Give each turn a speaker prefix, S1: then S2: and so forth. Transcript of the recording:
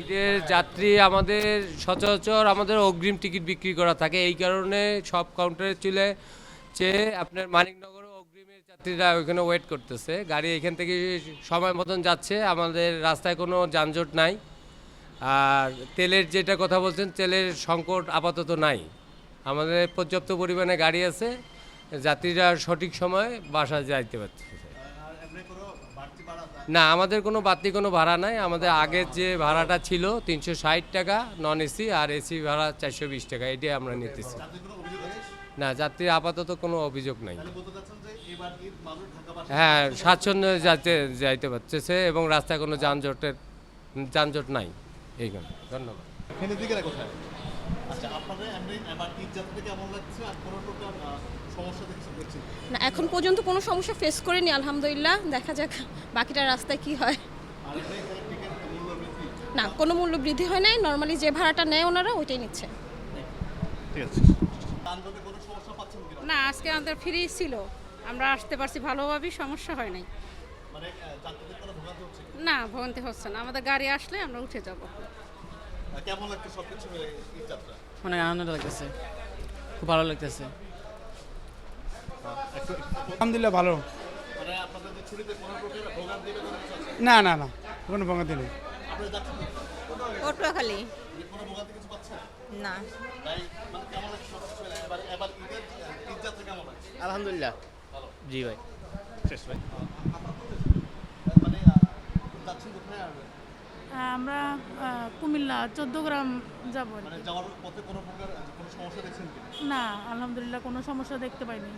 S1: ঈদের যাত্রী আমাদের সচরাচর আমাদের অগ্রিম টিকিট বিক্রি করা থাকে, এই কারণে সব কাউন্টারে চলে চেয়ে আপনার মানিকনগর অগ্রিমের যাত্রীরা ওইখানে ওয়েট করতেছে। গাড়ি এখান থেকে সময় মতন যাচ্ছে, আমাদের রাস্তায় কোনো যানজট নাই। আর তেলের যেটা কথা বলছেন, তেলের সংকট আপাতত নাই, আমাদের পর্যাপ্ত পরিমাণে গাড়ি আছে, যাত্রীরা সঠিক সময়ে বাসায় যাইতে পারছে। না, আমাদের কোনো বাড়তি কোনো ভাড়া নাই। আমাদের আগের যে ভাড়াটা ছিল 360 টাকা নন এসি, আর এসি ভাড়া 420 টাকা, এটাই আমরা নিতেছি। না, যাত্রীর আপাতত কোনো অভিযোগ নাই। হ্যাঁ, স্বাচ্ছন্দ্যে যাইতে পারতেছে এবং রাস্তায় কোনো যানজট নাই এইখানে। ধন্যবাদ।
S2: না, এখন পর্যন্ত কোনো সমস্যা ফেস করিনি আলহামদুলিল্লাহ, দেখা যাক বাকিটা রাস্তায় কি হয়। না, কোনো মূল্য বৃদ্ধি হয় নাই, নর্মালি যে ভাড়াটা নেয় ওনারা ওইটাই নিচ্ছে।
S3: না, আজকে আমাদের ফ্রি ছিল, আমরা আসতে পারছি ভালোভাবেই, সমস্যা হয় নাই। না, ভোগান্তি হচ্ছে না, আমাদের গাড়ি আসলে আমরা উঠে যাব।
S4: কেমন লাগছে সবকিছু মিলে এই যাত্রা?
S5: অনেক আনন্দ লাগতেছে, খুব ভালো লাগতেছে।
S6: আলহামদুলিল্লাহ ভালো।
S4: মানে আপনাদের যে ছুটিতে কোনো প্রকার ভোগান্তি বা কোনো কিছু আছে?
S6: না না না, কোনো ভোগান্তি নেই।
S4: আপনারা যাচ্ছেন
S7: পটুয়াখালী।
S4: কোনো ভোগান্তি কিছু পাচ্ছেন?
S7: না,
S4: তাই মানে কেমন লাগছে সবকিছু মিলে? এবার ঈদ যাত্রা কেমন লাগছে?
S5: আলহামদুলিল্লাহ।
S4: ভালো।
S5: জি ভাই।
S4: শেষ ভাই। মানে যাচ্ছেন কোথায়? আর
S3: আমরা কুমিল্লা 14 গ্রাম যাব।
S4: মানে যাওয়ার পথে কোনো প্রকার কোনো সমস্যা দেখছেন কি?
S3: না, আলহামদুলিল্লাহ কোনো সমস্যা দেখতে পাইনি।